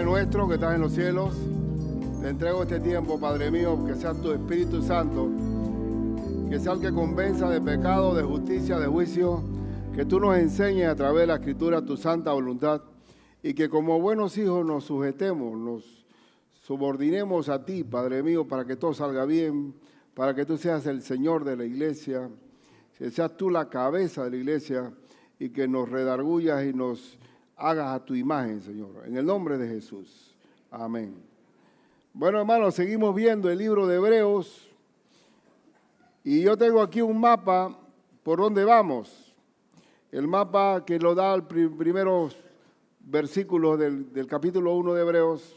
nuestro que estás en los cielos, te entrego este tiempo, Padre mío, que sea tu Espíritu Santo, que sea el que convenza de pecado, de justicia, de juicio, que tú nos enseñes a través de la Escritura tu santa voluntad y que como buenos hijos nos sujetemos, nos subordinemos a ti, Padre mío, para que todo salga bien, para que tú seas el Señor de la iglesia, que seas tú la cabeza de la iglesia y que nos redargullas y nos hagas a tu imagen, Señor. En el nombre de Jesús. Amén. Bueno, hermanos, seguimos viendo el libro de Hebreos y yo tengo aquí un mapa por donde vamos. El mapa que lo da el primeros versículos del capítulo 1 de Hebreos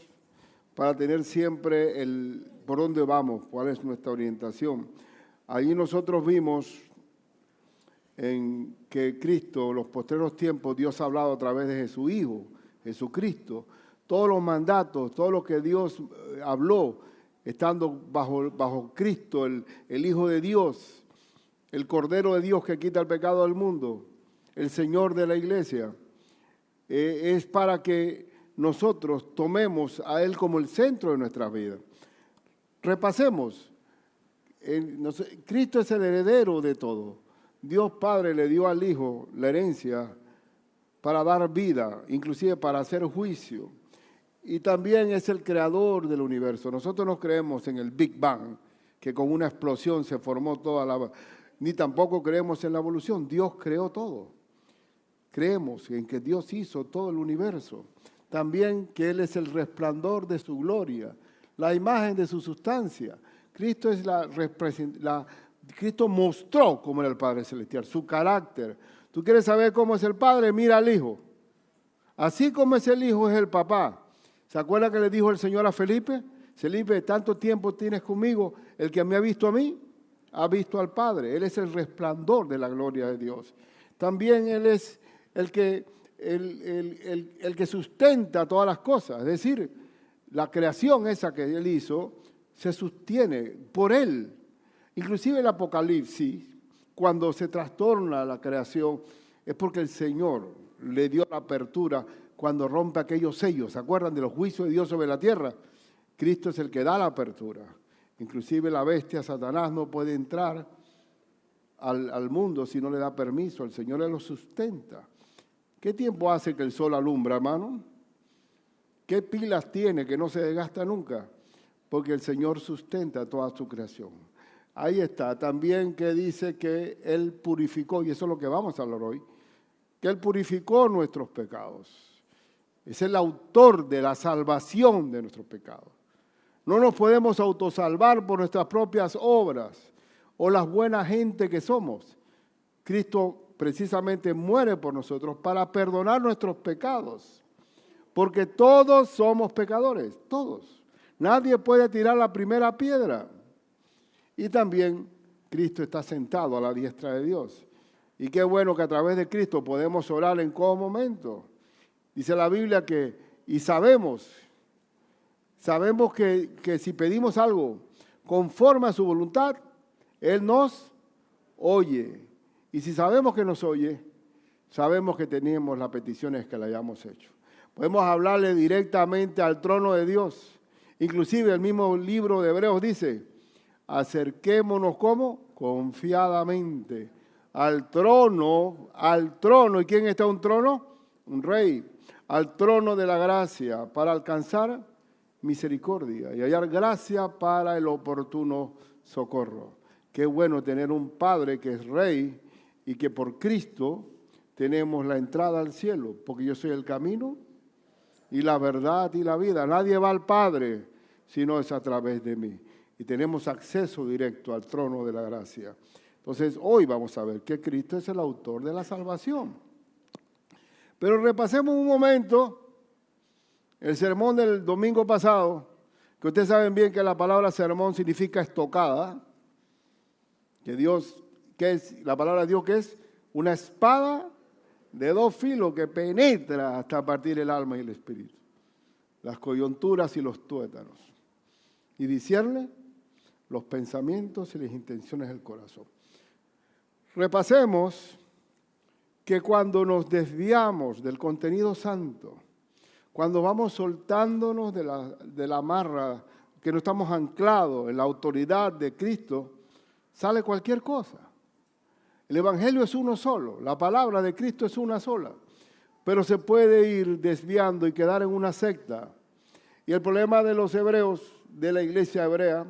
para tener siempre por dónde vamos, cuál es nuestra orientación. Allí nosotros vimos en que Cristo, los postreros tiempos, Dios ha hablado a través de su Hijo, Jesucristo. Todos los mandatos, todo lo que Dios habló, estando bajo Cristo, el Hijo de Dios, el Cordero de Dios que quita el pecado del mundo, el Señor de la iglesia, es para que nosotros tomemos a Él como el centro de nuestra vida. Repasemos. Cristo es el heredero de todo. Dios Padre le dio al Hijo la herencia para dar vida, inclusive para hacer juicio. Y también es el creador del universo. Nosotros no creemos en el Big Bang, que con una explosión se formó toda ni tampoco creemos en la evolución. Dios creó todo. Creemos en que Dios hizo todo el universo. También que Él es el resplandor de su gloria, la imagen de su sustancia. Cristo es Cristo mostró cómo era el Padre Celestial, su carácter. ¿Tú quieres saber cómo es el Padre? Mira al Hijo. Así como es el Hijo, es el Papá. ¿Se acuerda que le dijo el Señor a Felipe? Felipe, tanto tiempo tienes conmigo, el que me ha visto a mí, ha visto al Padre. Él es el resplandor de la gloria de Dios. También Él es el que sustenta todas las cosas. Es decir, la creación esa que Él hizo se sostiene por Él. Inclusive el Apocalipsis, cuando se trastorna la creación, es porque el Señor le dio la apertura cuando rompe aquellos sellos. ¿Se acuerdan de los juicios de Dios sobre la tierra? Cristo es el que da la apertura. Inclusive la bestia, Satanás, no puede entrar al mundo si no le da permiso. El Señor le lo sustenta. ¿Qué tiempo hace que el sol alumbra, hermano? ¿Qué pilas tiene que no se desgasta nunca? Porque el Señor sustenta toda su creación. Ahí está, también que dice que Él purificó, y eso es lo que vamos a hablar hoy, que Él purificó nuestros pecados. Es el autor de la salvación de nuestros pecados. No nos podemos autosalvar por nuestras propias obras o las buenas gente que somos. Cristo precisamente muere por nosotros para perdonar nuestros pecados, porque todos somos pecadores, todos. Nadie puede tirar la primera piedra. Y también Cristo está sentado a la diestra de Dios. Y qué bueno que a través de Cristo podemos orar en todo momento. Dice la Biblia y sabemos que si pedimos algo conforme a su voluntad, Él nos oye. Y si sabemos que nos oye, sabemos que tenemos las peticiones que le hayamos hecho. Podemos hablarle directamente al trono de Dios. Inclusive el mismo libro de Hebreos dice, acerquémonos, ¿cómo? Confiadamente al trono. ¿Y quién está en un trono? Un rey. Al trono de la gracia para alcanzar misericordia y hallar gracia para el oportuno socorro. Qué bueno tener un Padre que es rey y que por Cristo tenemos la entrada al cielo, porque yo soy el camino y la verdad y la vida. Nadie va al Padre si no es a través de mí. Y tenemos acceso directo al trono de la gracia. Entonces, hoy vamos a ver que Cristo es el autor de la salvación. Pero repasemos un momento el sermón del domingo pasado, que ustedes saben bien que la palabra sermón significa estocada, la palabra de Dios que es una espada de dos filos que penetra hasta partir el alma y el espíritu, las coyunturas y los tuétanos, y discierne los pensamientos y las intenciones del corazón. Repasemos que cuando nos desviamos del contenido santo, Cuando vamos soltándonos de la amarra, que no estamos anclados en la autoridad de Cristo, sale cualquier cosa. El Evangelio es uno solo, la palabra de Cristo es una sola, pero se puede ir desviando y quedar en una secta. Y el problema de los hebreos, de la iglesia hebrea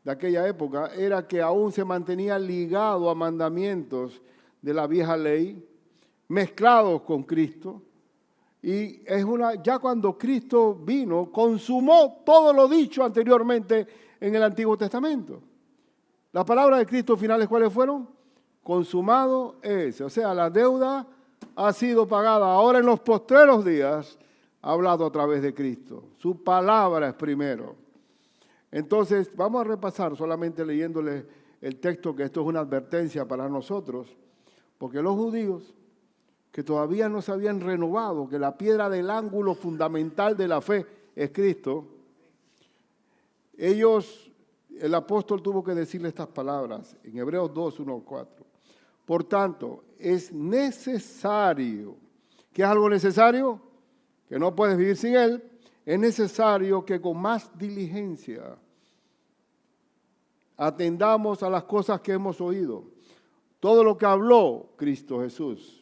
de aquella época, era que aún se mantenía ligado a mandamientos de la vieja ley, mezclados con Cristo. Y ya cuando Cristo vino, consumó todo lo dicho anteriormente en el Antiguo Testamento. Las palabras de Cristo finales, ¿cuáles fueron? Consumado es. O sea, la deuda ha sido pagada. Ahora en los postreros días ha hablado a través de Cristo. Su palabra es primero. Entonces, vamos a repasar solamente leyéndole el texto, que esto es una advertencia para nosotros, porque los judíos que todavía no se habían renovado, que la piedra del ángulo fundamental de la fe es Cristo, el apóstol tuvo que decirle estas palabras en Hebreos 2, 1, 4. Por tanto, es necesario, ¿qué es algo necesario? Que no puedes vivir sin él. Es necesario que con más diligencia atendamos a las cosas que hemos oído. Todo lo que habló Cristo Jesús.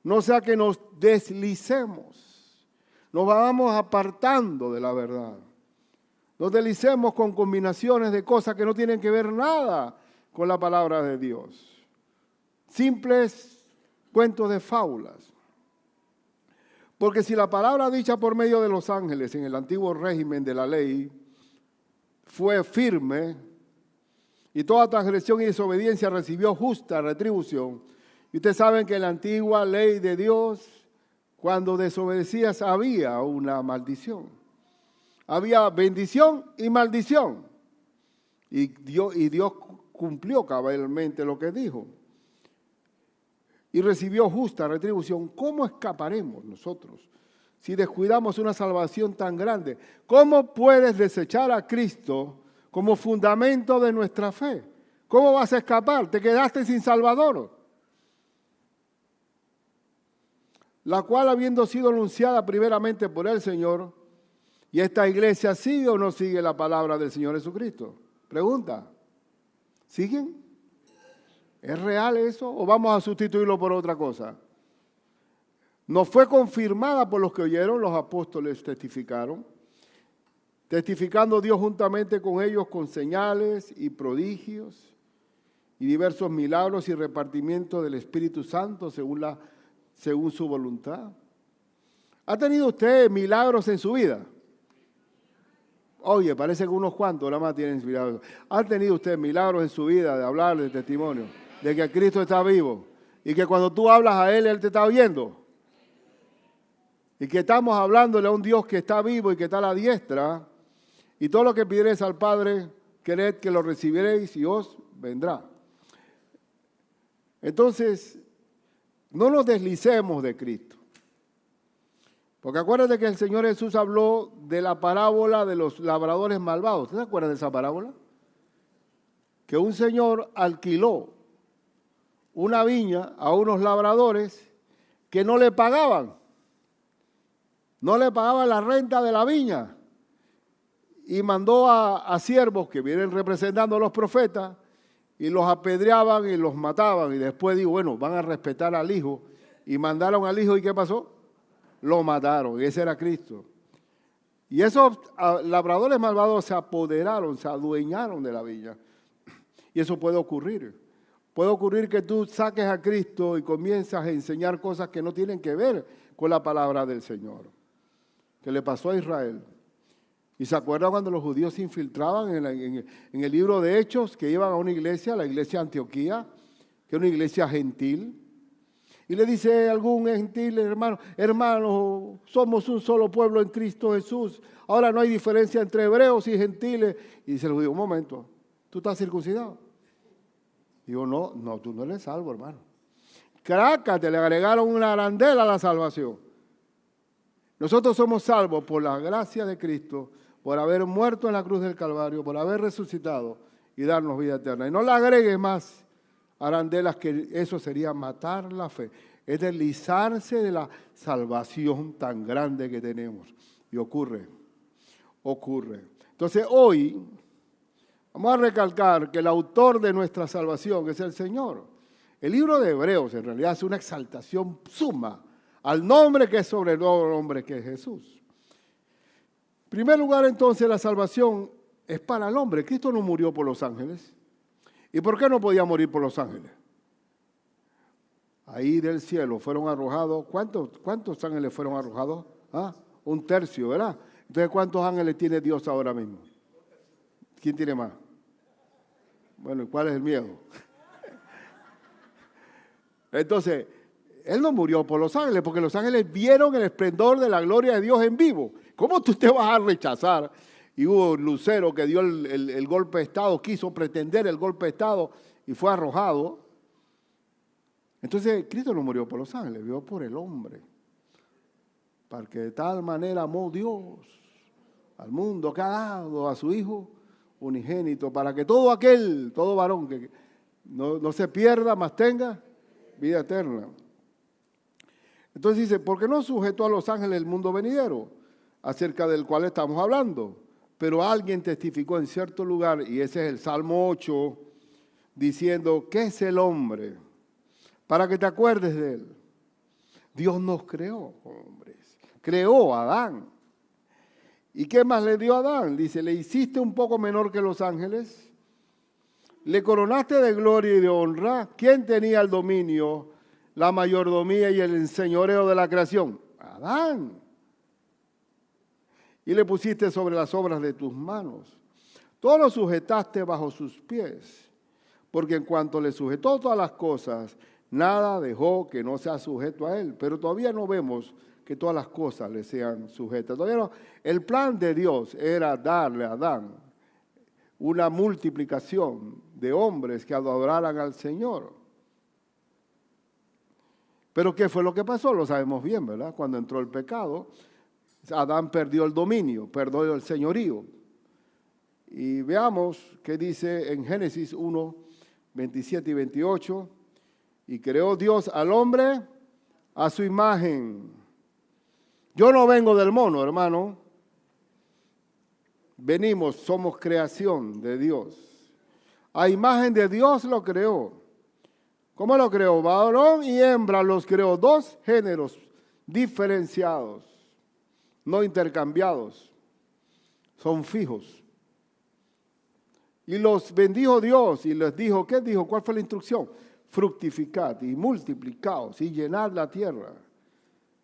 No sea que nos deslicemos, nos vamos apartando de la verdad. Nos deslicemos con combinaciones de cosas que no tienen que ver nada con la palabra de Dios. Simples cuentos de fábulas. Porque si la palabra dicha por medio de los ángeles en el antiguo régimen de la ley fue firme y toda transgresión y desobediencia recibió justa retribución, y ustedes saben que en la antigua ley de Dios, cuando desobedecías había una maldición. Había bendición y maldición. Y Dios cumplió cabalmente lo que dijo. Y recibió justa retribución. ¿Cómo escaparemos nosotros si descuidamos una salvación tan grande? ¿Cómo puedes desechar a Cristo como fundamento de nuestra fe? ¿Cómo vas a escapar? Te quedaste sin Salvador. La cual, habiendo sido anunciada primeramente por el Señor, ¿y esta iglesia sigue o no sigue la palabra del Señor Jesucristo? Pregunta, ¿siguen? ¿Es real eso o vamos a sustituirlo por otra cosa? Nos fue confirmada por los que oyeron, los apóstoles testificaron, testificando Dios juntamente con ellos con señales y prodigios y diversos milagros y repartimiento del Espíritu Santo según su voluntad. ¿Ha tenido usted milagros en su vida? Oye, parece que unos cuantos nada más tienen milagros. ¿Ha tenido usted milagros en su vida de hablar de testimonio? De que Cristo está vivo. Y que cuando tú hablas a Él, Él te está oyendo. Y que estamos hablándole a un Dios que está vivo y que está a la diestra. Y todo lo que pidiereis al Padre, quered que lo recibiréis y os vendrá. Entonces, no nos deslicemos de Cristo. Porque acuérdate que el Señor Jesús habló de la parábola de los labradores malvados. ¿Usted se acuerda de esa parábola? Que un señor alquiló una viña a unos labradores que no le pagaban. No le pagaban la renta de la viña. Y mandó a siervos que vienen representando a los profetas y los apedreaban y los mataban. Y después digo, bueno, van a respetar al hijo. Y mandaron al hijo, ¿y qué pasó? Lo mataron, y ese era Cristo. Y esos labradores malvados se apoderaron, se adueñaron de la viña. Y eso puede ocurrir. Puede ocurrir que tú saques a Cristo y comienzas a enseñar cosas que no tienen que ver con la palabra del Señor. Que le pasó a Israel. ¿Y se acuerdan cuando los judíos se infiltraban en el libro de Hechos, que iban a una iglesia, la iglesia de Antioquía, que era una iglesia gentil? Y le dice algún gentil, hermano, somos un solo pueblo en Cristo Jesús. Ahora no hay diferencia entre hebreos y gentiles. Y dice el judío, un momento, ¿tú estás circuncidado? Digo, no, tú no eres salvo, hermano. Crácate, le agregaron una arandela a la salvación. Nosotros somos salvos por la gracia de Cristo, por haber muerto en la cruz del Calvario, por haber resucitado y darnos vida eterna. Y no le agregues más arandelas, que eso sería matar la fe. es deslizarse de la salvación tan grande que tenemos. Y ocurre. Entonces hoy vamos a recalcar que el autor de nuestra salvación es el Señor. El libro de Hebreos en realidad es una exaltación suma al nombre que es sobre todo nombre, que es Jesús. En primer lugar, entonces, la salvación es para el hombre. Cristo no murió por los ángeles. ¿Y por qué no podía morir por los ángeles? Ahí del cielo fueron arrojados, ¿cuántos ángeles fueron arrojados? Un tercio, ¿verdad? Entonces, ¿cuántos ángeles tiene Dios ahora mismo? ¿Quién tiene más? Bueno, ¿y cuál es el miedo? Entonces, Él no murió por los ángeles, porque los ángeles vieron el esplendor de la gloria de Dios en vivo. ¿Cómo tú te vas a rechazar? Y hubo un lucero que dio el golpe de estado, quiso pretender el golpe de estado y fue arrojado. Entonces, Cristo no murió por los ángeles, murió por el hombre. Para que de tal manera amó Dios al mundo que ha dado a su Hijo unigénito, para que todo varón que no se pierda, mas tenga vida eterna. Entonces dice, ¿por qué no sujetó a los ángeles el mundo venidero, acerca del cual estamos hablando? Pero alguien testificó en cierto lugar, y ese es el Salmo 8, diciendo, ¿qué es el hombre? Para que te acuerdes de él. Dios nos creó, hombres. Creó a Adán. ¿Y qué más le dio a Adán? Dice, le hiciste un poco menor que los ángeles. Le coronaste de gloria y de honra. ¿Quién tenía el dominio, la mayordomía y el enseñoreo de la creación? Adán. Y le pusiste sobre las obras de tus manos. Todo lo sujetaste bajo sus pies. Porque en cuanto le sujetó todas las cosas, nada dejó que no sea sujeto a él. Pero todavía no vemos que todas las cosas le sean sujetas. Todavía no. El plan de Dios era darle a Adán una multiplicación de hombres que adoraran al Señor. Pero ¿qué fue lo que pasó? Lo sabemos bien, ¿verdad? Cuando entró el pecado, Adán perdió el dominio, perdió el señorío. Y veamos qué dice en Génesis 1, 27 y 28. Y creó Dios al hombre a su imagen. Yo no vengo del mono, hermano. Venimos, somos creación de Dios. A imagen de Dios lo creó. ¿Cómo lo creó? Varón y hembra los creó, dos géneros diferenciados, no intercambiados, son fijos. Y los bendijo Dios y les dijo, ¿qué dijo? ¿Cuál fue la instrucción? Fructificad y multiplicaos y llenad la tierra.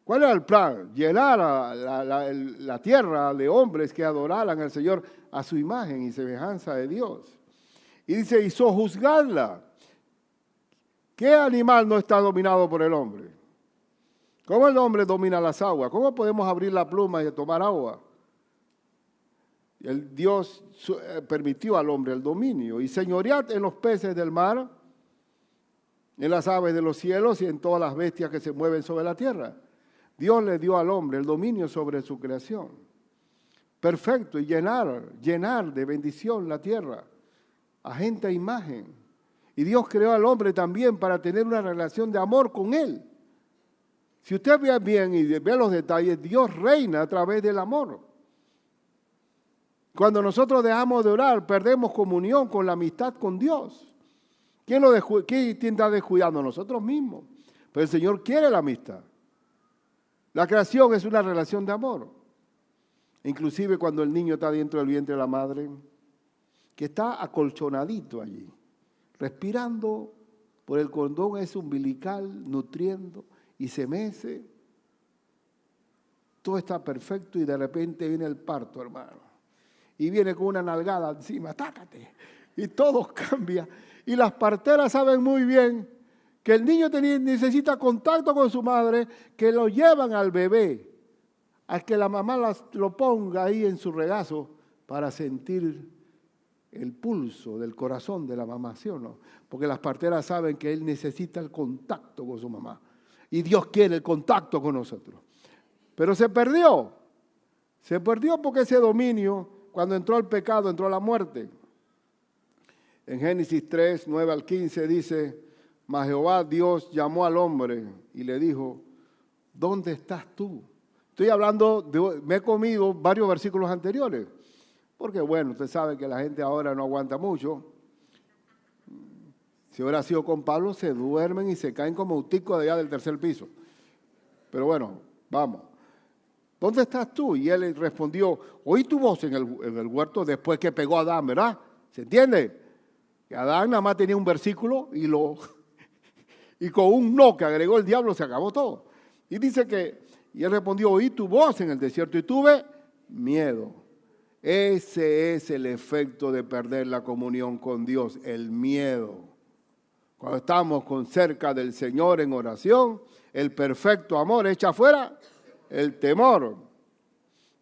¿Cuál era el plan? Llenar la tierra de hombres que adoraran al Señor a su imagen y semejanza de Dios. Y dice, y sojuzgarla. ¿Qué animal no está dominado por el hombre? ¿Cómo el hombre domina las aguas? ¿Cómo podemos abrir la pluma y tomar agua? Dios permitió al hombre el dominio. Y señoread en los peces del mar, en las aves de los cielos y en todas las bestias que se mueven sobre la tierra. Dios le dio al hombre el dominio sobre su creación. Perfecto, y llenar de bendición la tierra, a gente a imagen. Y Dios creó al hombre también para tener una relación de amor con él. Si usted ve bien y ve los detalles, Dios reina a través del amor. Cuando nosotros dejamos de orar, perdemos comunión con la amistad con Dios. ¿Quién está descuidando? Nosotros mismos. Pero el Señor quiere la amistad. La creación es una relación de amor. Inclusive cuando el niño está dentro del vientre de la madre, que está acolchonadito allí, respirando por el cordón ese umbilical, nutriendo y se mece. Todo está perfecto y de repente viene el parto, hermano. Y viene con una nalgada encima, tácate. Y todo cambia. Y las parteras saben muy bien que el niño necesita contacto con su madre, que lo llevan al bebé, a que la mamá lo ponga ahí en su regazo para sentir el pulso del corazón de la mamá, ¿sí o no? Porque las parteras saben que él necesita el contacto con su mamá. Y Dios quiere el contacto con nosotros. Pero se perdió. Se perdió porque ese dominio, cuando entró el pecado, entró la muerte. En Génesis 3, 9 al 15 dice, Mas Jehová Dios llamó al hombre y le dijo, ¿dónde estás tú? Estoy hablando, me he comido varios versículos anteriores, porque bueno, usted sabe que la gente ahora no aguanta mucho. Si hubiera sido con Pablo, se duermen y se caen como auticos de allá del tercer piso. Pero bueno, vamos. ¿Dónde estás tú? Y él respondió, oí tu voz en el huerto después que pegó a Adán, ¿verdad? ¿Se entiende? Que Adán nada más tenía un versículo y con un no que agregó el diablo se acabó todo. Y dice y él respondió, oí tu voz en el desierto y tuve miedo. Ese es el efecto de perder la comunión con Dios, el miedo. Cuando estamos cerca del Señor en oración, el perfecto amor echa fuera el temor.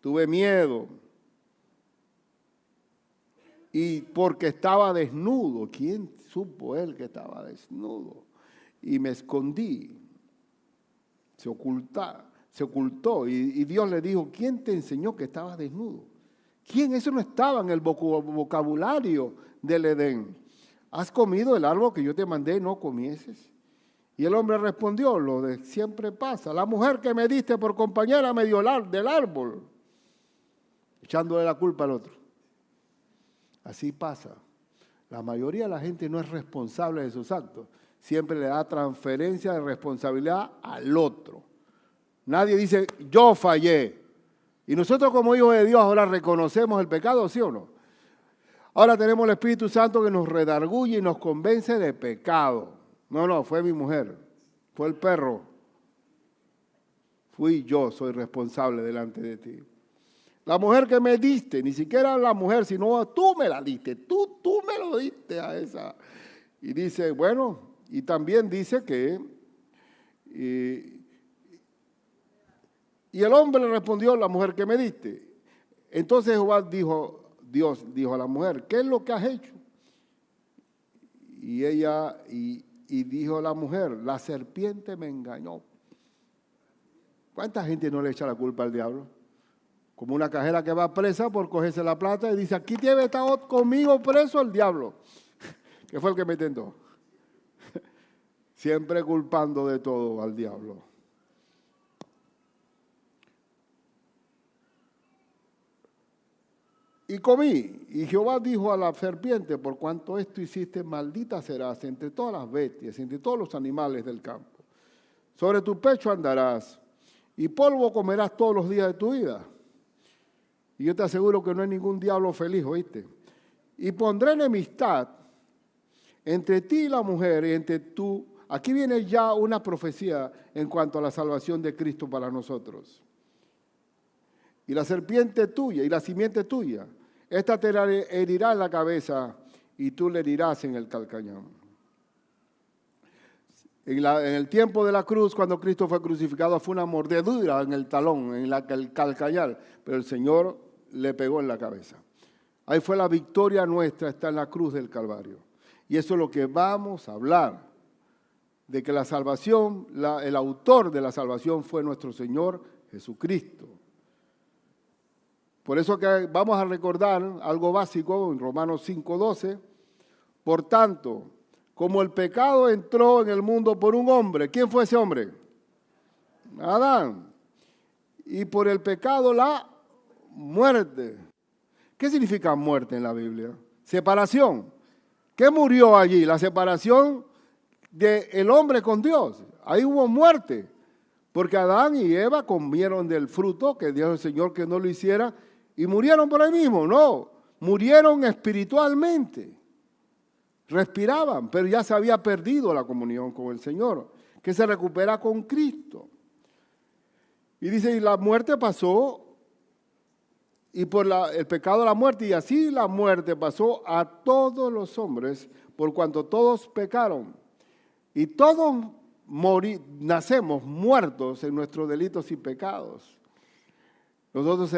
Tuve miedo. Y porque estaba desnudo. ¿Quién supo él que estaba desnudo? Y me escondí. Se ocultó. Y Dios le dijo, ¿quién te enseñó que estabas desnudo? ¿Quién? Eso no estaba en el vocabulario del Edén. ¿Has comido el árbol que yo te mandé y no comieses? Y el hombre respondió, lo de siempre pasa. La mujer que me diste por compañera me dio del árbol, echándole la culpa al otro. Así pasa. La mayoría de la gente no es responsable de sus actos. Siempre le da transferencia de responsabilidad al otro. Nadie dice, yo fallé. Y nosotros como hijos de Dios ahora reconocemos el pecado, ¿sí o no? Ahora tenemos el Espíritu Santo que nos redarguye y nos convence de pecado. No, fue mi mujer, fue el perro. Fui yo, soy responsable delante de ti. La mujer que me diste, ni siquiera la mujer, sino tú me la diste, tú me lo diste a esa. Y dice, bueno, y también dice que, y el hombre le respondió, la mujer que me diste. Entonces Dios dijo a la mujer, ¿qué es lo que has hecho? Y ella, y dijo la mujer, la serpiente me engañó. ¿Cuánta gente no le echa la culpa al diablo? Como una cajera que va presa por cogerse la plata y dice, aquí tiene estado conmigo preso el diablo, que fue el que me tentó. Siempre culpando de todo al diablo. Y comí, y Jehová dijo a la serpiente, por cuanto esto hiciste, maldita serás entre todas las bestias, entre todos los animales del campo. Sobre tu pecho andarás, y polvo comerás todos los días de tu vida. Y yo te aseguro que no hay ningún diablo feliz, ¿oíste? Y pondré enemistad entre ti y la mujer, y entre tú. Aquí viene ya una profecía en cuanto a la salvación de Cristo para nosotros. Y la serpiente tuya, y la simiente tuya, esta te herirá en la cabeza y tú le herirás en el calcañón. En el tiempo de la cruz, cuando Cristo fue crucificado, fue una mordedura en el talón, en el calcañar, pero el Señor le pegó en la cabeza. Ahí fue la victoria nuestra, está en la cruz del Calvario. Y eso es lo que vamos a hablar, de que la salvación, el autor de la salvación fue nuestro Señor Jesucristo. Por eso que vamos a recordar algo básico en Romanos 5:12. Por tanto, como el pecado entró en el mundo por un hombre, ¿quién fue ese hombre? Adán. Y por el pecado la muerte. ¿Qué significa muerte en la Biblia? Separación. ¿Qué murió allí? La separación del hombre con Dios. Ahí hubo muerte. Porque Adán y Eva comieron del fruto que dijo el Señor que no lo hiciera. Y murieron por ahí mismo, no, murieron espiritualmente, respiraban, pero ya se había perdido la comunión con el Señor, que se recupera con Cristo. Y dice, y la muerte pasó, y por el pecado la muerte, y así la muerte pasó a todos los hombres, por cuanto todos pecaron. Y todos nacemos muertos en nuestros delitos y pecados. Nosotros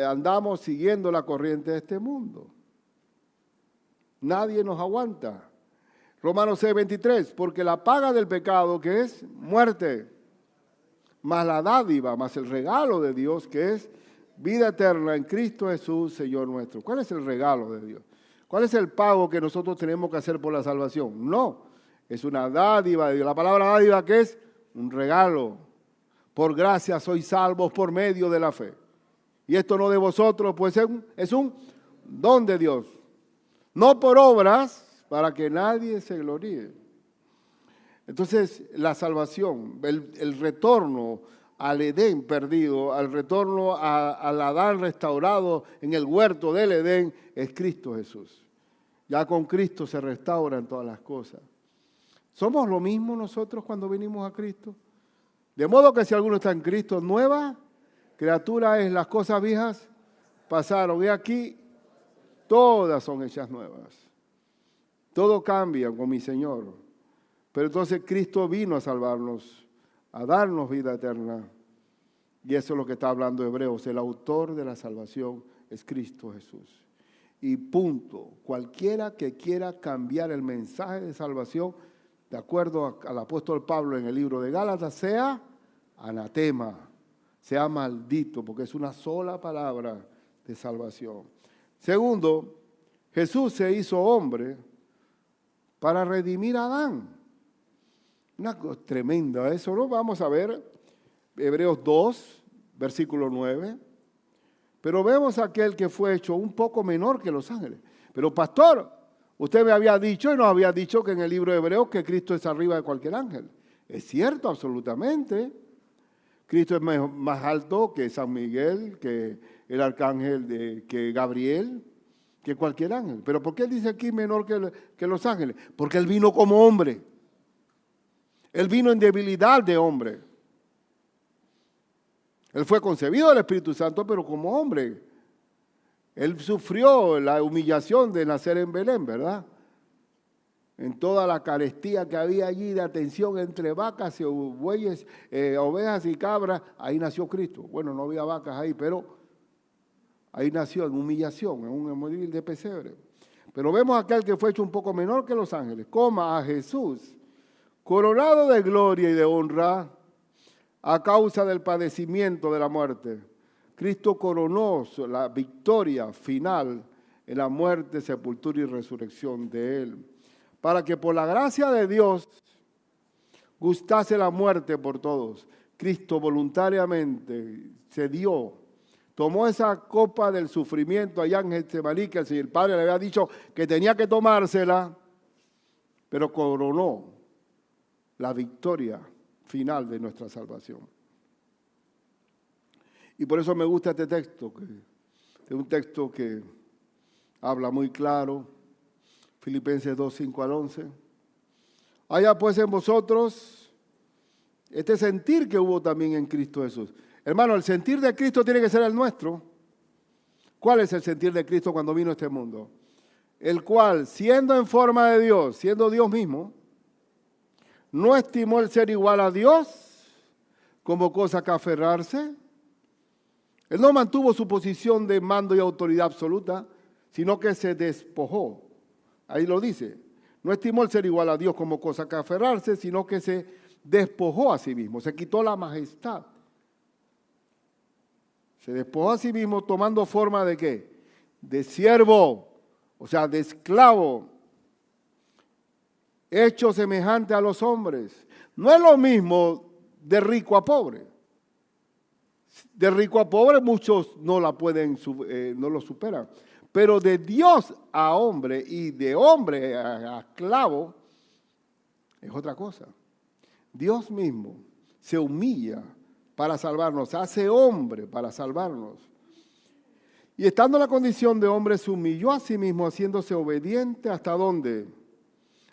andamos siguiendo la corriente de este mundo. Nadie nos aguanta. Romanos 6:23, porque la paga del pecado, que es muerte, más la dádiva, más el regalo de Dios, que es vida eterna en Cristo Jesús, Señor nuestro. ¿Cuál es el regalo de Dios? ¿Cuál es el pago que nosotros tenemos que hacer por la salvación? No, Es una dádiva de Dios. La palabra dádiva, ¿qué es? Un regalo. Por gracia sois salvos por medio de la fe. Y esto no de vosotros, pues es un don de Dios. No por obras, para que nadie se gloríe. Entonces, la salvación, el retorno al Edén perdido, al retorno al Adán restaurado en el huerto del Edén, es Cristo Jesús. Ya con Cristo se restauran todas las cosas. ¿Somos lo mismo nosotros cuando venimos a Cristo? De modo que si alguno está en Cristo, nueva criatura es, las cosas viejas pasaron. Y aquí todas son hechas nuevas. Todo cambia con mi Señor. Pero entonces Cristo vino a salvarnos, a darnos vida eterna. Y eso es lo que está hablando Hebreos. El autor de la salvación es Cristo Jesús. Y punto. Cualquiera que quiera cambiar el mensaje de salvación, de acuerdo al apóstol Pablo en el libro de Gálatas, sea anatema, sea maldito, porque es una sola palabra de salvación. Segundo, Jesús se hizo hombre para redimir a Adán. Una cosa tremenda eso, ¿no? Vamos a ver Hebreos 2, versículo 9. Pero vemos a aquel que fue hecho un poco menor que los ángeles. Pero pastor, usted me había dicho y nos había dicho que en el libro de Hebreos que Cristo es arriba de cualquier ángel. Es cierto, absolutamente. Cristo es más alto que San Miguel, que el arcángel, que Gabriel, que cualquier ángel. Pero ¿por qué él dice aquí menor que los ángeles? Porque él vino como hombre. Él vino en debilidad de hombre. Él fue concebido del Espíritu Santo, pero como hombre. Él sufrió la humillación de nacer en Belén, ¿verdad? En toda la carestía que había allí de atención entre vacas y bueyes, ovejas y cabras, ahí nació Cristo. Bueno, no había vacas ahí, pero ahí nació en humillación, en un modelo de pesebre. Pero vemos aquel que fue hecho un poco menor que los ángeles, coma a Jesús, coronado de gloria y de honra, a causa del padecimiento de la muerte. Cristo coronó la victoria final en la muerte, sepultura y resurrección de Él, para que por la gracia de Dios gustase la muerte por todos. Cristo voluntariamente se dio, tomó esa copa del sufrimiento allá en Getsemaní, que el Padre le había dicho que tenía que tomársela, pero coronó la victoria final de nuestra salvación. Y por eso me gusta este texto, que es un texto que habla muy claro, Filipenses 2, 5 al 11. Haya pues en vosotros este sentir que hubo también en Cristo Jesús. Hermano, el sentir de Cristo tiene que ser el nuestro. ¿Cuál es el sentir de Cristo cuando vino a este mundo? El cual, siendo en forma de Dios, siendo Dios mismo, no estimó el ser igual a Dios como cosa que aferrarse. Él no mantuvo su posición de mando y autoridad absoluta, sino que se despojó. Ahí lo dice. No estimó el ser igual a Dios como cosa que aferrarse, sino que se despojó a sí mismo. Se quitó la majestad. Se despojó a sí mismo tomando forma de ¿qué? De siervo, o sea, de esclavo. Hecho semejante a los hombres. No es lo mismo de rico a pobre. De rico a pobre muchos no lo superan. Pero de Dios a hombre y de hombre a esclavo es otra cosa. Dios mismo se humilla para salvarnos, hace hombre para salvarnos. Y estando en la condición de hombre se humilló a sí mismo haciéndose obediente ¿hasta dónde?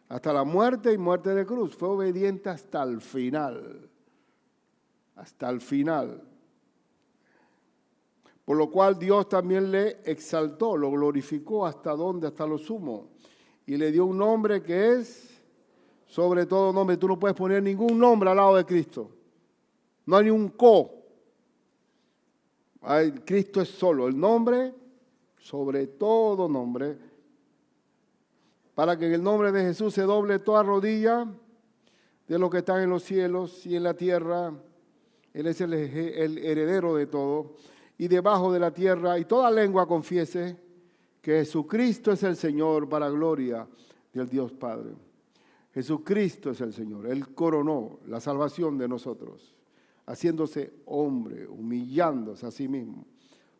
Hasta la muerte y muerte de cruz. Fue obediente hasta el final. Hasta el final. Por lo cual Dios también le exaltó, lo glorificó hasta dónde, hasta lo sumo. Y le dio un nombre que es sobre todo nombre. Tú no puedes poner ningún nombre al lado de Cristo. No hay ni un co. Cristo es solo el nombre sobre todo nombre. Para que en el nombre de Jesús se doble toda rodilla de los que están en los cielos y en la tierra. Él es el heredero de todo. Y debajo de la tierra, y toda lengua confiese que Jesucristo es el Señor para gloria del Dios Padre. Jesucristo es el Señor. Él coronó la salvación de nosotros, haciéndose hombre, humillándose a sí mismo,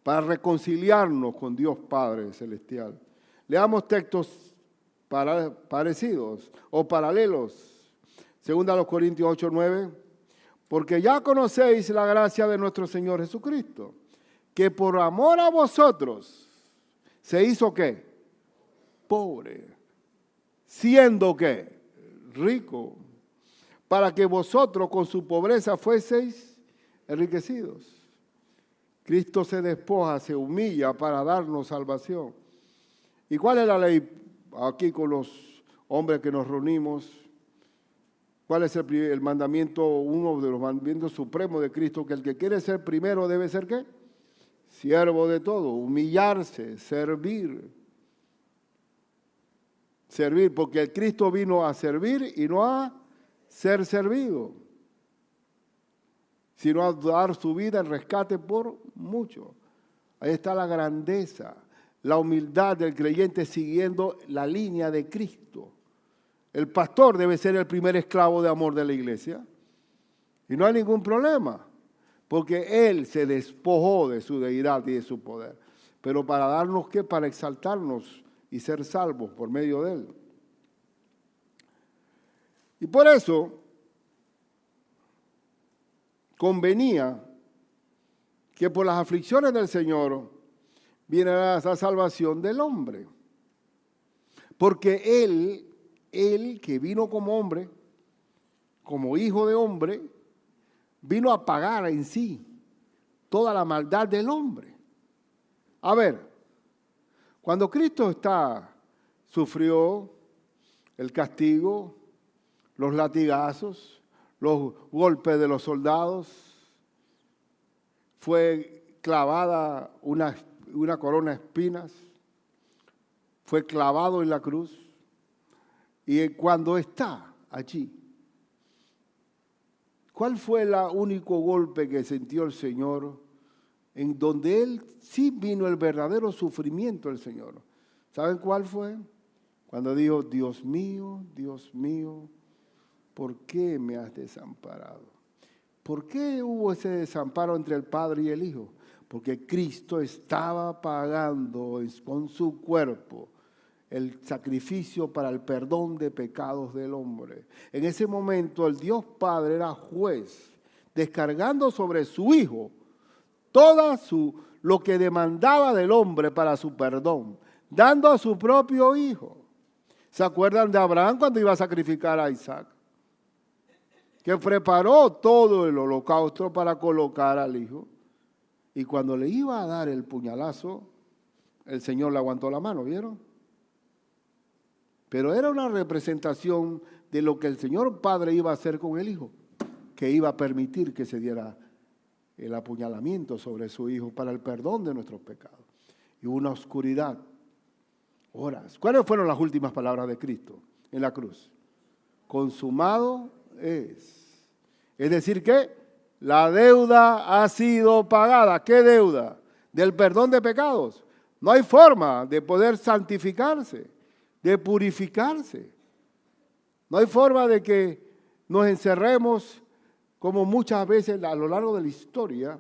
para reconciliarnos con Dios Padre Celestial. Leamos textos parecidos o paralelos. Segunda a los Corintios 8:9. Porque ya conocéis la gracia de nuestro Señor Jesucristo, que por amor a vosotros se hizo ¿qué? Pobre, siendo ¿qué? Rico, para que vosotros con su pobreza fueseis enriquecidos. Cristo se despoja, se humilla para darnos salvación. ¿Y cuál es la ley aquí con los hombres que nos reunimos? ¿Cuál es el mandamiento, uno de los mandamientos supremos de Cristo? Que el que quiere ser primero debe ser ¿qué? Siervo de todo, humillarse, servir. Servir, porque el Cristo vino a servir y no a ser servido, sino a dar su vida en rescate por mucho. Ahí está la grandeza, la humildad del creyente siguiendo la línea de Cristo. El pastor debe ser el primer esclavo de amor de la iglesia. Y no hay ningún problema, porque él se despojó de su deidad y de su poder. Pero para darnos ¿qué? Para exaltarnos y ser salvos por medio de él. Y por eso convenía que por las aflicciones del Señor viene la salvación del hombre. Porque él que vino como hombre, como hijo de hombre, vino a pagar en sí toda la maldad del hombre. A ver, cuando Cristo sufrió el castigo, los latigazos, los golpes de los soldados, fue clavada una corona de espinas, fue clavado en la cruz. Y cuando está allí, ¿cuál fue el único golpe que sintió el Señor? En donde él sí vino el verdadero sufrimiento del Señor. ¿Saben cuál fue? Cuando dijo, Dios mío, ¿por qué me has desamparado? ¿Por qué hubo ese desamparo entre el Padre y el Hijo? Porque Cristo estaba pagando con su cuerpo el sacrificio para el perdón de pecados del hombre. En ese momento el Dios Padre era juez, descargando sobre su Hijo lo que demandaba del hombre para su perdón, dando a su propio Hijo. ¿Se acuerdan de Abraham cuando iba a sacrificar a Isaac? Que preparó todo el holocausto para colocar al Hijo. Y cuando le iba a dar el puñalazo, el Señor le aguantó la mano, ¿vieron? Pero era una representación de lo que el Señor Padre iba a hacer con el Hijo, que iba a permitir que se diera el apuñalamiento sobre su Hijo para el perdón de nuestros pecados. Y una oscuridad, horas. ¿Cuáles fueron las últimas palabras de Cristo en la cruz? Consumado es. Es decir que la deuda ha sido pagada. ¿Qué deuda? Del perdón de pecados. No hay forma de poder santificarse, de purificarse. No hay forma de que nos encerremos como muchas veces a lo largo de la historia.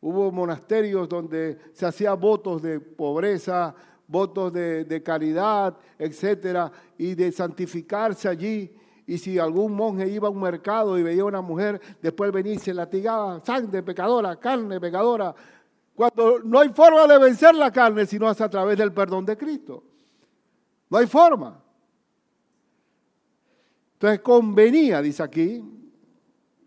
Hubo monasterios donde se hacían votos de pobreza, votos de caridad, etcétera, y de santificarse allí. Y si algún monje iba a un mercado y veía a una mujer, después venía y se latigaba, sangre pecadora, carne pecadora. Cuando no hay forma de vencer la carne, sino hasta a través del perdón de Cristo. No hay forma. Entonces convenía, dice aquí,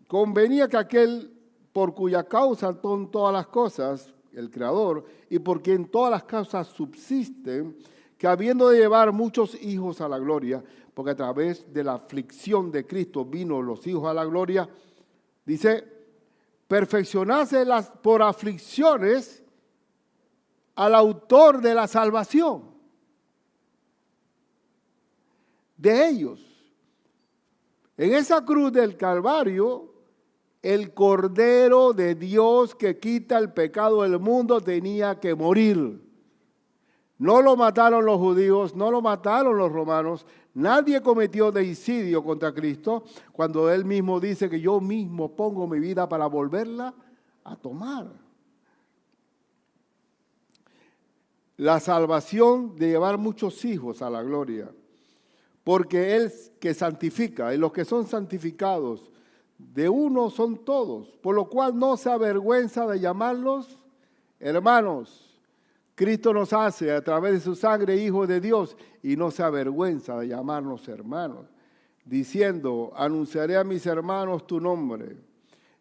convenía que aquel por cuya causa son todas las cosas, el Creador, y por quien todas las causas subsisten, que habiendo de llevar muchos hijos a la gloria, porque a través de la aflicción de Cristo vino los hijos a la gloria, dice, perfeccionarse por aflicciones al autor de la salvación de ellos. En esa cruz del Calvario, el Cordero de Dios que quita el pecado del mundo tenía que morir. No lo mataron los judíos, no lo mataron los romanos. Nadie cometió deicidio contra Cristo cuando Él mismo dice que yo mismo pongo mi vida para volverla a tomar. La salvación de llevar muchos hijos a la gloria. Porque Él que santifica, y los que son santificados, de uno son todos, por lo cual no se avergüenza de llamarlos hermanos. Cristo nos hace a través de su sangre hijos de Dios y no se avergüenza de llamarnos hermanos, diciendo, anunciaré a mis hermanos tu nombre,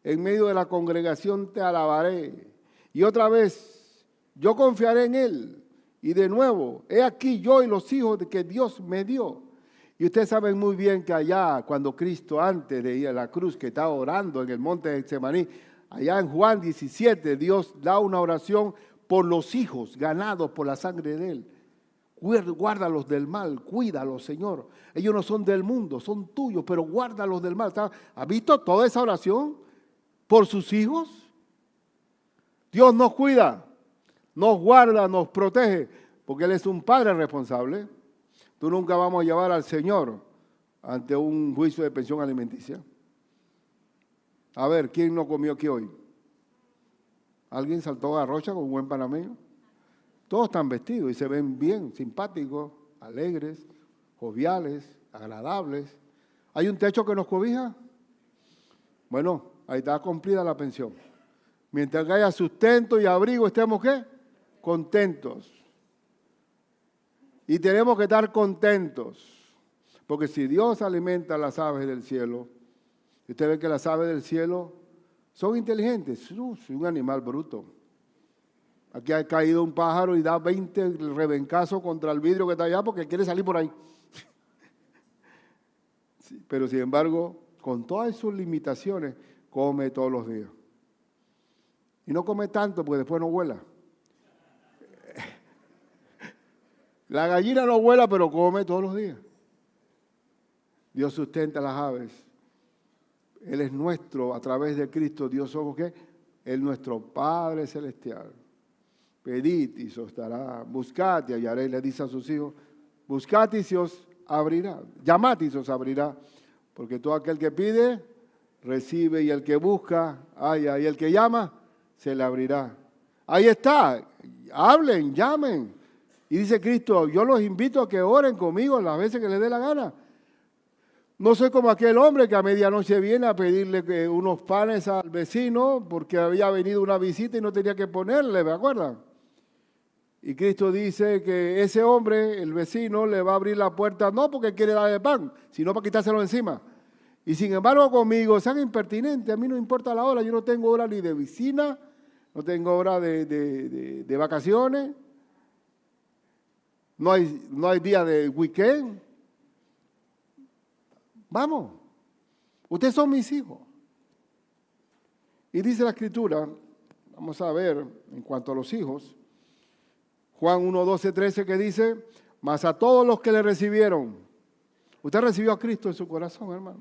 en medio de la congregación te alabaré. Y otra vez, yo confiaré en Él. Y de nuevo, he aquí yo y los hijos que Dios me dio. Y ustedes saben muy bien que allá, cuando Cristo antes de ir a la cruz, que estaba orando en el monte de Getsemaní, allá en Juan 17, Dios da una oración por los hijos ganados por la sangre de Él. Guárdalos del mal, cuídalos, Señor. Ellos no son del mundo, son tuyos, pero guárdalos del mal. ¿Ha visto toda esa oración por sus hijos? Dios nos cuida, nos guarda, nos protege, porque Él es un Padre responsable. Tú nunca vamos a llevar al Señor ante un juicio de pensión alimenticia. A ver, ¿quién no comió aquí hoy? ¿Alguien saltó a Rocha con un buen panameño? Todos están vestidos y se ven bien, simpáticos, alegres, joviales, agradables. ¿Hay un techo que nos cobija? Bueno, ahí está cumplida la pensión. Mientras que haya sustento y abrigo, estemos ¿qué? Contentos. Y tenemos que estar contentos, porque si Dios alimenta a las aves del cielo, y usted ve que las aves del cielo son inteligentes, un animal bruto. Aquí ha caído un pájaro y da 20 rebencazos contra el vidrio que está allá porque quiere salir por ahí. Sí, pero sin embargo, con todas sus limitaciones, come todos los días. Y no come tanto porque después no vuela. La gallina no vuela, pero come todos los días. Dios sustenta las aves. Él es nuestro, a través de Cristo, Dios somos ¿qué? Él nuestro Padre Celestial. Pedid y se os dará, buscad y hallaréis, le dice a sus hijos, buscad y se os abrirá, llamad y se os abrirá, porque todo aquel que pide, recibe, y el que busca, halla, y el que llama, se le abrirá. Ahí está, hablen, llamen. Y dice Cristo, yo los invito a que oren conmigo las veces que les dé la gana. No soy como aquel hombre que a medianoche viene a pedirle unos panes al vecino porque había venido una visita y no tenía que ponerle, ¿me acuerdan? Y Cristo dice que ese hombre, el vecino, le va a abrir la puerta no porque quiere darle pan, sino para quitárselo encima. Y sin embargo conmigo, sean impertinentes, a mí no importa la hora, yo no tengo hora ni de visita, no tengo hora de vacaciones, no hay día de weekend. Vamos, ustedes son mis hijos. Y dice la Escritura, vamos a ver en cuanto a los hijos, Juan 1, 12, 13, que dice, mas a todos los que le recibieron, usted recibió a Cristo en su corazón, hermano.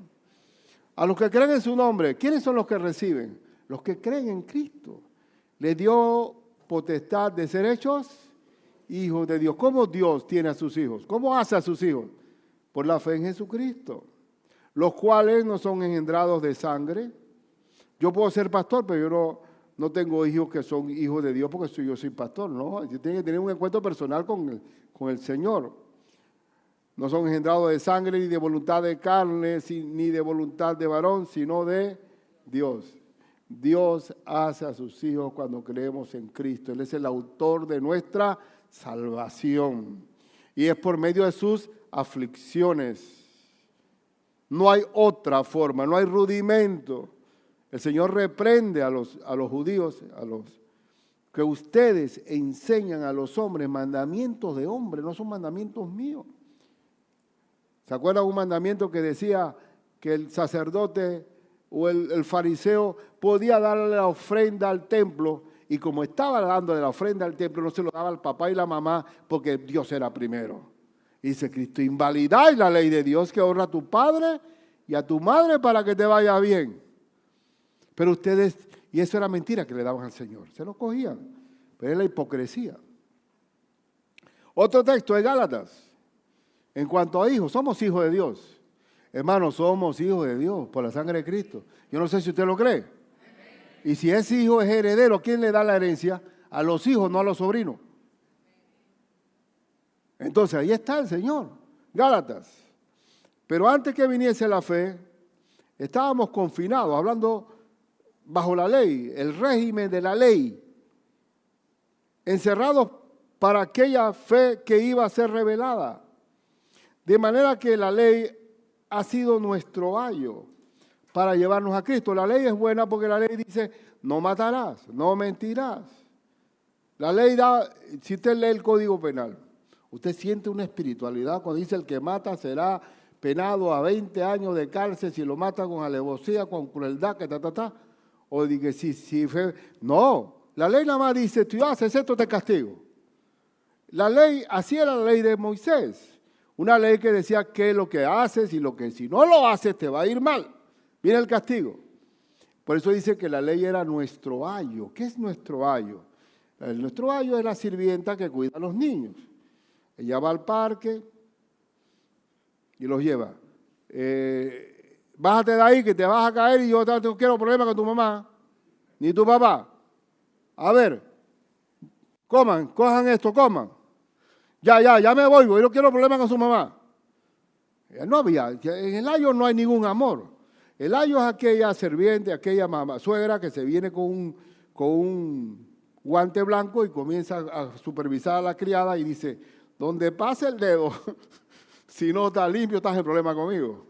A los que creen en su nombre, ¿quiénes son los que reciben? Los que creen en Cristo. Le dio potestad de ser hechos hijos de Dios. ¿Cómo Dios tiene a sus hijos? ¿Cómo hace a sus hijos? Por la fe en Jesucristo. Los cuales no son engendrados de sangre. Yo puedo ser pastor, pero yo no tengo hijos que son hijos de Dios porque yo soy pastor, ¿no? Yo tengo que tener un encuentro personal con el Señor. No son engendrados de sangre, ni de voluntad de carne, ni de voluntad de varón, sino de Dios. Dios hace a sus hijos cuando creemos en Cristo. Él es el autor de nuestra salvación. Y es por medio de sus aflicciones. No hay otra forma, no hay rudimento. El Señor reprende a los judíos, que ustedes enseñan a los hombres mandamientos de hombres, no son mandamientos míos. ¿Se acuerdan un mandamiento que decía que el sacerdote o el fariseo podía darle la ofrenda al templo? Y como estaba dándole la ofrenda al templo, no se lo daba al papá y la mamá porque Dios era primero. Y dice Cristo, invalidáis la ley de Dios que honra a tu padre y a tu madre para que te vaya bien. Pero ustedes, y eso era mentira que le daban al Señor, se lo cogían, pero es la hipocresía. Otro texto es Gálatas. En cuanto a hijos, somos hijos de Dios. Hermanos, somos hijos de Dios por la sangre de Cristo. Yo no sé si usted lo cree. Y si ese hijo es heredero, ¿quién le da la herencia? A los hijos, no a los sobrinos. Entonces, ahí está el Señor. Gálatas. Pero antes que viniese la fe, estábamos confinados, hablando bajo la ley, el régimen de la ley, encerrados para aquella fe que iba a ser revelada. De manera que la ley ha sido nuestro ayo para llevarnos a Cristo. La ley es buena porque la ley dice, no matarás, no mentirás. La ley da, si usted lee el Código Penal, usted siente una espiritualidad cuando dice el que mata será penado a 20 años de cárcel si lo mata con alevosía, con crueldad, que o dice, no, la ley nada más dice, tú haces esto, te castigo. La ley, así era la ley de Moisés. Una ley que decía que lo que haces y lo que si no lo haces te va a ir mal. Viene el castigo. Por eso dice que la ley era nuestro ayo. ¿Qué es nuestro ayo? Nuestro ayo es la sirvienta que cuida a los niños. Ella va al parque y los lleva. Bájate de ahí que te vas a caer y yo no quiero problemas con tu mamá ni tu papá. A ver, cojan esto, coman. Ya me voy, yo no quiero problemas con su mamá. No había, en el ayo no hay ningún amor. El ayo es aquella sirviente, aquella mamá, suegra que se viene con un guante blanco y comienza a supervisar a la criada y dice, donde pase el dedo, si no está limpio, estás en problema conmigo.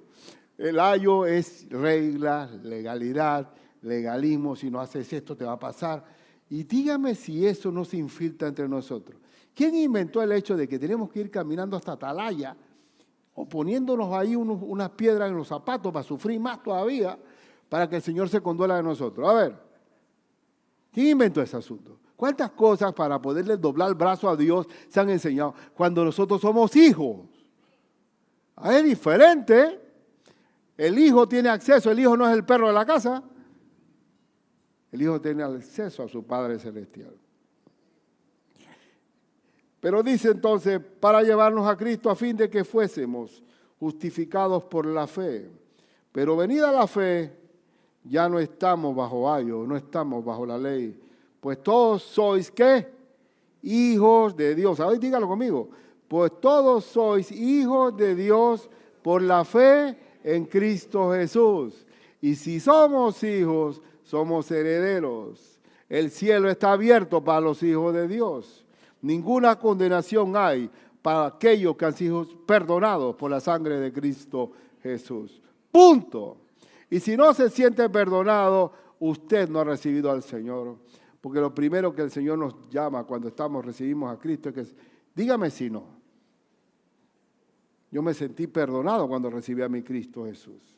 El ayo es regla, legalidad, legalismo, si no haces esto te va a pasar. Y dígame si eso no se infiltra entre nosotros. ¿Quién inventó el hecho de que tenemos que ir caminando hasta Atalaya o poniéndonos ahí unas piedras en los zapatos para sufrir más todavía para que el Señor se conduela de nosotros? A ver, ¿quién inventó ese asunto? ¿Cuántas cosas para poderle doblar el brazo a Dios se han enseñado cuando nosotros somos hijos? Es diferente. El hijo tiene acceso, el hijo no es el perro de la casa. El hijo tiene acceso a su Padre Celestial. Pero dice entonces, para llevarnos a Cristo a fin de que fuésemos justificados por la fe. Pero venida la fe, ya no estamos bajo ayo, no estamos bajo la ley. Pues todos sois, ¿qué? Hijos de Dios. Ahora dígalo conmigo. Pues todos sois hijos de Dios por la fe en Cristo Jesús. Y si somos hijos, somos herederos. El cielo está abierto para los hijos de Dios. Ninguna condenación hay para aquellos que han sido perdonados por la sangre de Cristo Jesús. Punto. Y si no se siente perdonado, usted no ha recibido al Señor. Porque lo primero que el Señor nos llama cuando recibimos a Cristo es que dígame si no. Yo me sentí perdonado cuando recibí a mi Cristo Jesús.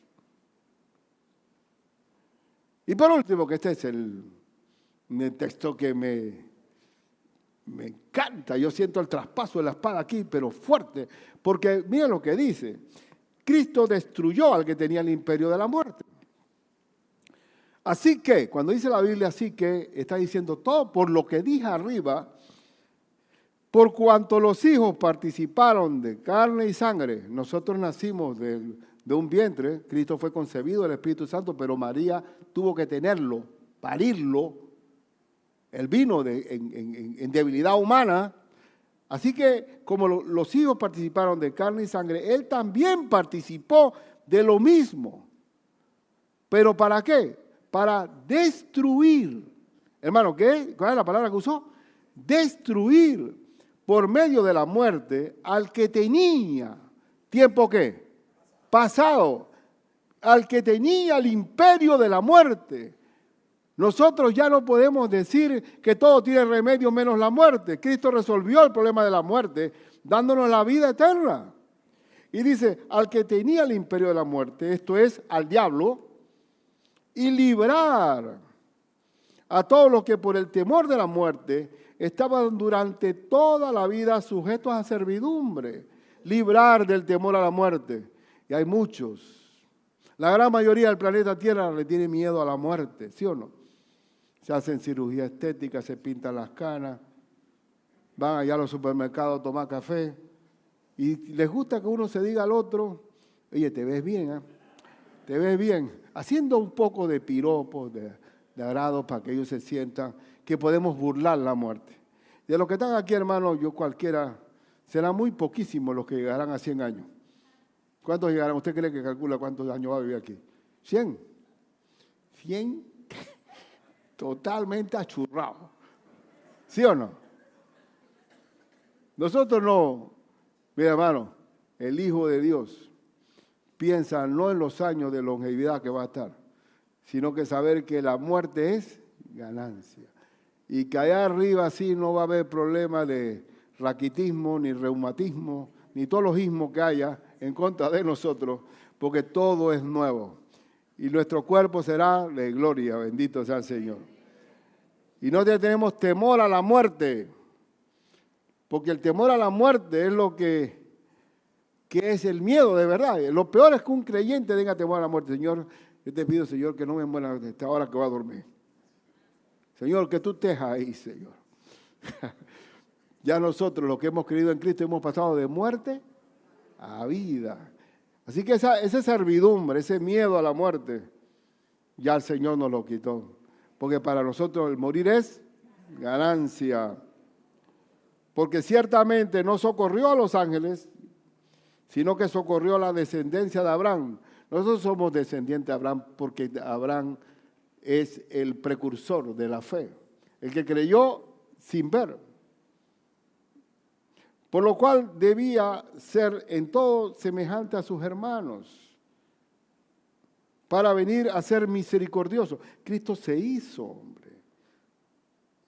Y por último, que este es el texto que me encanta. Yo siento el traspaso de la espada aquí, pero fuerte. Porque mira lo que dice. Cristo destruyó al que tenía el imperio de la muerte. Así que, cuando dice la Biblia así que, está diciendo todo por lo que dije arriba, por cuanto los hijos participaron de carne y sangre, nosotros nacimos de un vientre, Cristo fue concebido del Espíritu Santo, pero María tuvo que tenerlo, parirlo, él vino en debilidad humana, así que como los hijos participaron de carne y sangre, él también participó de lo mismo. ¿Pero para qué? Para destruir. Hermano, ¿cuál es la palabra que usó? Destruir por medio de la muerte al que tenía, ¿tiempo qué? Pasado, al que tenía el imperio de la muerte. Nosotros ya no podemos decir que todo tiene remedio menos la muerte. Cristo resolvió el problema de la muerte, dándonos la vida eterna. Y dice, al que tenía el imperio de la muerte, esto es, al diablo, y librar a todos los que por el temor de la muerte estaban durante toda la vida sujetos a servidumbre. Librar del temor a la muerte. Y hay muchos. La gran mayoría del planeta Tierra le tiene miedo a la muerte, ¿sí o no? Se hacen cirugía estética, se pintan las canas, van allá a los supermercados a tomar café y les gusta que uno se diga al otro, oye, te ves bien, ¿eh? Te ves bien, haciendo un poco de piropos, de agrado para que ellos se sientan que podemos burlar la muerte. De los que están aquí, hermanos, yo cualquiera, serán muy poquísimos los que llegarán a 100 años. ¿Cuántos llegarán? ¿Usted cree que calcula cuántos años va a vivir aquí? 100. 100 totalmente achurrado. ¿Sí o no? Nosotros no. Mira, hermano, el Hijo de Dios piensa no en los años de longevidad que va a estar, sino que saber que la muerte es ganancia. Y que allá arriba sí no va a haber problema de raquitismo, ni reumatismo, ni todos los ismos que haya en contra de nosotros, porque todo es nuevo. Y nuestro cuerpo será de gloria, bendito sea el Señor. Y no tenemos temor a la muerte, porque el temor a la muerte es lo que es el miedo de verdad. Lo peor es que un creyente tenga temor a la muerte. Señor, yo te pido, Señor, que no me muera a esta hora que voy a dormir. Señor, que tú estés ahí, Señor. Ya nosotros, los que hemos creído en Cristo, hemos pasado de muerte a vida. Así que esa servidumbre, ese miedo a la muerte, ya el Señor nos lo quitó. Porque para nosotros el morir es ganancia. Porque ciertamente no socorrió a los ángeles, sino que socorrió a la descendencia de Abraham. Nosotros somos descendientes de Abraham porque Abraham es el precursor de la fe, el que creyó sin ver. Por lo cual debía ser en todo semejante a sus hermanos, para venir a ser misericordioso. Cristo se hizo hombre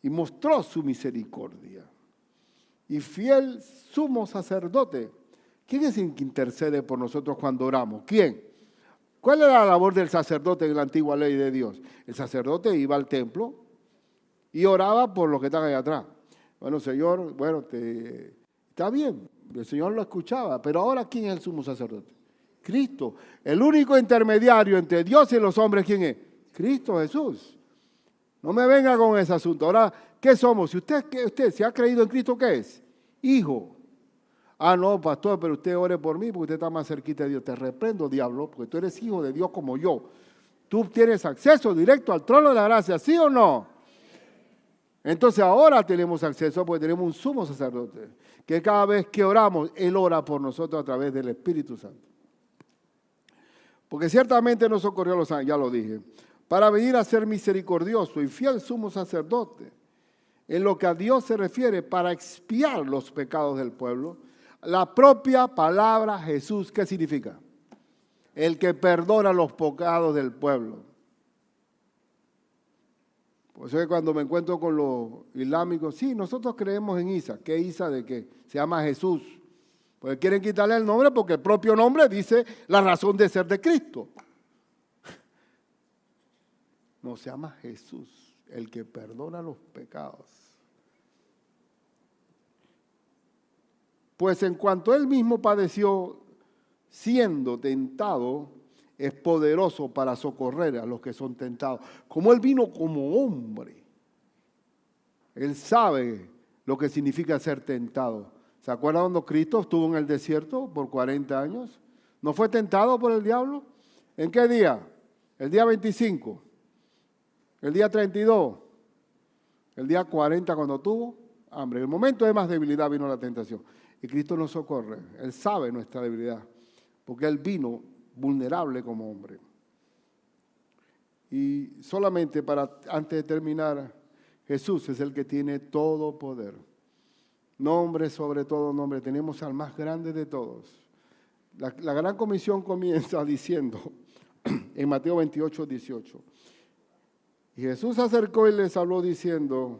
y mostró su misericordia. Y fiel sumo sacerdote. ¿Quién es el que intercede por nosotros cuando oramos? ¿Quién? ¿Cuál era la labor del sacerdote en la antigua ley de Dios? El sacerdote iba al templo y oraba por los que están allá atrás. Bueno, Señor, está bien, el Señor lo escuchaba, pero ahora ¿quién es el sumo sacerdote? Cristo. El único intermediario entre Dios y los hombres, ¿quién es? Cristo Jesús. No me venga con ese asunto. Ahora, ¿qué somos? Si usted se ha creído en Cristo, ¿qué es? Hijo. Ah, no, pastor, pero usted ore por mí porque usted está más cerquita de Dios. Te reprendo, diablo, porque tú eres hijo de Dios como yo. Tú tienes acceso directo al trono de la gracia, ¿sí o no? Entonces ahora tenemos acceso porque tenemos un sumo sacerdote, que cada vez que oramos, Él ora por nosotros a través del Espíritu Santo. Porque ciertamente nos socorrió a los ángeles, ya lo dije, para venir a ser misericordioso y fiel sumo sacerdote, en lo que a Dios se refiere, para expiar los pecados del pueblo. La propia palabra Jesús, ¿qué significa? El que perdona los pecados del pueblo. Por eso es que cuando me encuentro con los islámicos, sí, nosotros creemos en Isa. ¿Qué Isa de qué? Se llama Jesús. Porque quieren quitarle el nombre porque el propio nombre dice la razón de ser de Cristo. No, se llama Jesús, el que perdona los pecados. Pues en cuanto Él mismo padeció, siendo tentado, es poderoso para socorrer a los que son tentados. Como Él vino como hombre, Él sabe lo que significa ser tentado. ¿Se acuerdan cuando Cristo estuvo en el desierto por 40 años? ¿No fue tentado por el diablo? ¿En qué día? El día 25, el día 32, el día 40 cuando tuvo hambre. En el momento de más debilidad vino la tentación. Y Cristo nos socorre. Él sabe nuestra debilidad, porque Él vino vulnerable como hombre. Y solamente antes de terminar, Jesús es el que tiene todo poder. Nombre sobre todo nombre. Tenemos al más grande de todos. La gran comisión comienza diciendo, en Mateo 28, 18. Y Jesús se acercó y les habló diciendo,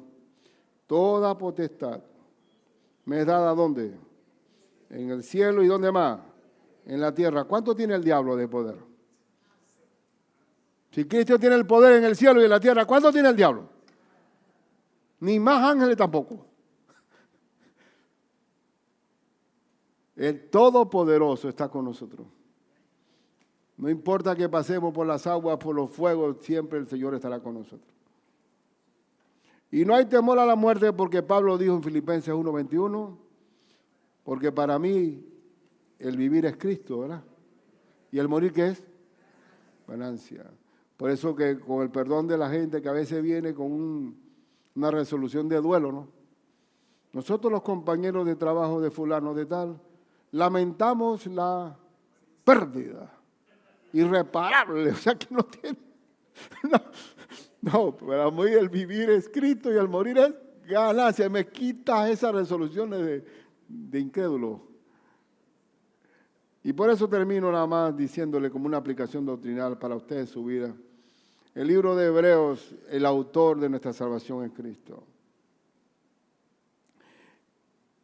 toda potestad me es dada, ¿dónde? En el cielo y ¿dónde más? En la tierra. ¿Cuánto tiene el diablo de poder? Si Cristo tiene el poder en el cielo y en la tierra, ¿cuánto tiene el diablo? Ni más ángeles tampoco. El Todopoderoso está con nosotros. No importa que pasemos por las aguas, por los fuegos, siempre el Señor estará con nosotros. Y no hay temor a la muerte porque Pablo dijo en Filipenses 1:21, porque para mí el vivir es Cristo, ¿verdad? ¿Y el morir qué es? Ganancia. Por eso que con el perdón de la gente que a veces viene con una resolución de duelo, ¿no? Nosotros los compañeros de trabajo de fulano de tal, lamentamos la pérdida irreparable, o sea que no tiene... No, para mí el vivir es Cristo y el morir es ganancia. Me quita esas resoluciones de incrédulo. Y por eso termino nada más diciéndole como una aplicación doctrinal para ustedes su vida. El libro de Hebreos, el autor de nuestra salvación es Cristo.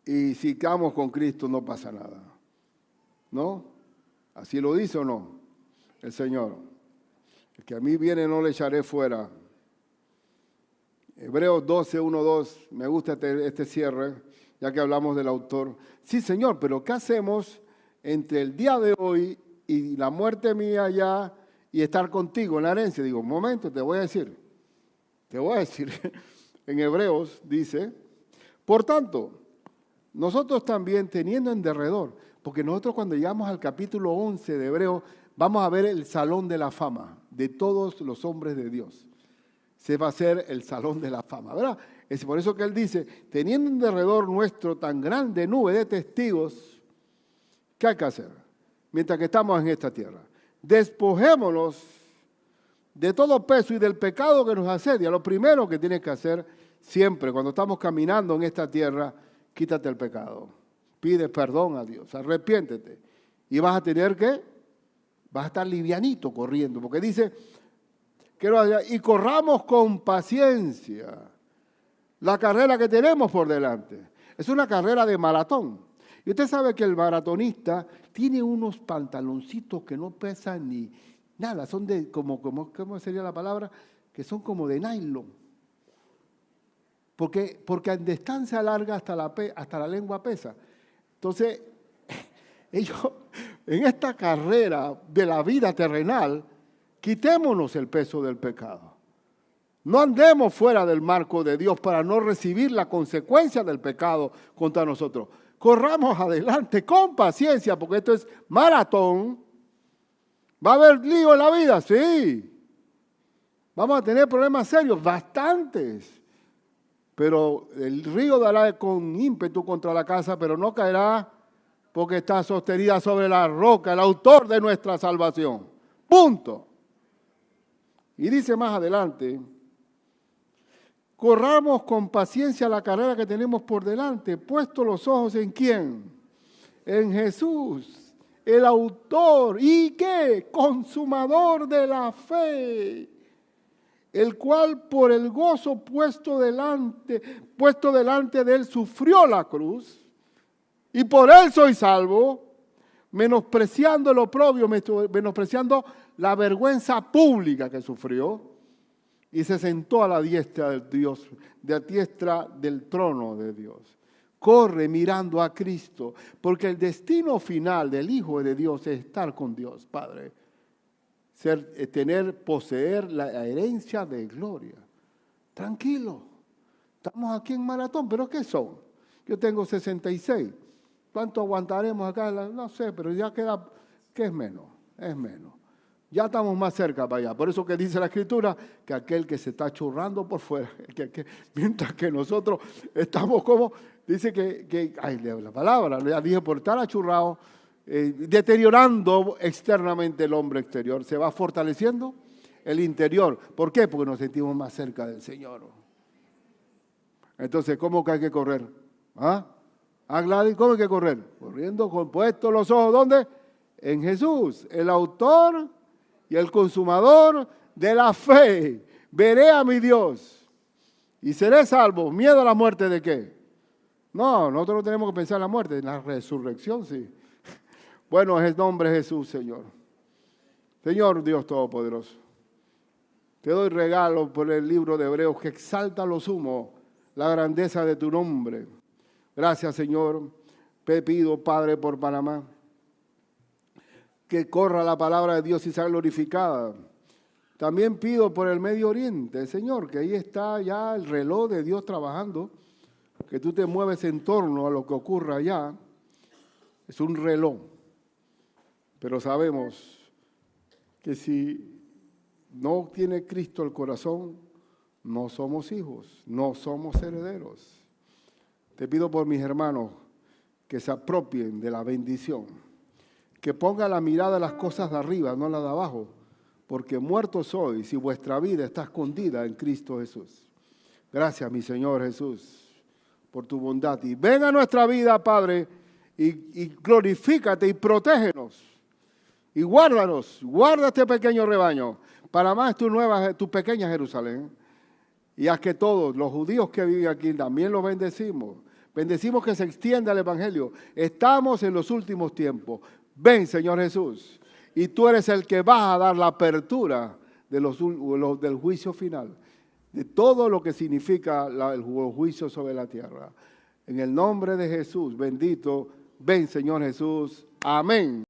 Y si quedamos con Cristo no pasa nada. ¿No? ¿Así lo dice o no? El Señor. El que a mí viene no le echaré fuera. Hebreos 12, 1, 2, me gusta este cierre, ya que hablamos del autor. Sí, Señor, pero ¿qué hacemos entre el día de hoy y la muerte mía ya y estar contigo en la herencia? Digo, un momento, te voy a decir. En Hebreos dice, por tanto, nosotros también teniendo en derredor, porque nosotros cuando llegamos al capítulo 11 de Hebreos, vamos a ver el salón de la fama de todos los hombres de Dios. Se va a hacer el salón de la fama, ¿verdad? Es por eso que él dice, teniendo en derredor nuestro tan grande nube de testigos, ¿qué hay que hacer? Mientras que estamos en esta tierra, despojémonos de todo peso y del pecado que nos asedia. Lo primero que tienes que hacer siempre, cuando estamos caminando en esta tierra, quítate el pecado. Pide perdón a Dios, arrepiéntete. Y vas a tener que, vas a estar livianito corriendo, porque dice... y corramos con paciencia la carrera que tenemos por delante. Es una carrera de maratón. Y usted sabe que el maratonista tiene unos pantaloncitos que no pesan ni nada. Son de, ¿cómo sería la palabra? Que son como de nylon. Porque en distancia larga hasta la lengua pesa. Entonces, ellos, en esta carrera de la vida terrenal, quitémonos el peso del pecado. No andemos fuera del marco de Dios para no recibir la consecuencia del pecado contra nosotros. Corramos adelante con paciencia, porque esto es maratón. ¿Va a haber lío en la vida? Sí. Vamos a tener problemas serios, bastantes. Pero el río dará con ímpetu contra la casa, pero no caerá porque está sostenida sobre la roca, el autor de nuestra salvación. Punto. Y dice más adelante, corramos con paciencia la carrera que tenemos por delante, puesto los ojos ¿en quién? En Jesús, el autor y ¿qué? Consumador de la fe, el cual por el gozo puesto delante de él sufrió la cruz, y por él soy salvo, menospreciando el oprobio, menospreciando la vergüenza pública que sufrió, y se sentó a la diestra del Dios, de la diestra del trono de Dios. Corre mirando a Cristo, porque el destino final del Hijo de Dios es estar con Dios, Padre. Poseer la herencia de gloria. Tranquilo, estamos aquí en maratón, pero ¿qué son? Yo tengo 66. ¿Cuánto aguantaremos acá? No sé, pero ya queda, ¿qué es menos? Es menos. Ya estamos más cerca para allá. Por eso que dice la Escritura que aquel que se está churrando por fuera, mientras que nosotros estamos como, dice la palabra, ya dije, por estar achurrado, deteriorando externamente el hombre exterior, se va fortaleciendo el interior. ¿Por qué? Porque nos sentimos más cerca del Señor. Entonces, ¿cómo que hay que correr? ¿Ah? Gladys, ¿cómo hay que correr? Corriendo con puestos los ojos, ¿dónde? En Jesús, el autor y el consumador de la fe. Veré a mi Dios y seré salvo. ¿Miedo a la muerte de qué? No, nosotros no tenemos que pensar en la muerte, en la resurrección sí. Bueno, es el nombre de Jesús, Señor. Señor Dios Todopoderoso, te doy regalo por el libro de Hebreos que exalta a lo sumo la grandeza de tu nombre. Gracias, Señor. Te pido, Padre, por Panamá, que corra la palabra de Dios y sea glorificada. También pido por el Medio Oriente, Señor, que ahí está ya el reloj de Dios trabajando, que tú te mueves en torno a lo que ocurra allá. Es un reloj, pero sabemos que si no tiene Cristo el corazón, no somos hijos, no somos herederos. Te pido por mis hermanos que se apropien de la bendición, que pongan la mirada en las cosas de arriba, no en las de abajo, porque muertos sois y vuestra vida está escondida en Cristo Jesús. Gracias, mi Señor Jesús, por tu bondad. Y ven a nuestra vida, Padre, y glorifícate y protégenos. Y guárdanos, guarda este pequeño rebaño. Para más tu pequeña Jerusalén. Y haz que todos los judíos que viven aquí también los bendecimos. Bendecimos que se extienda el Evangelio. Estamos en los últimos tiempos. Ven, Señor Jesús. Y tú eres el que vas a dar la apertura del juicio final. De todo lo que significa el juicio sobre la tierra. En el nombre de Jesús, bendito. Ven, Señor Jesús. Amén.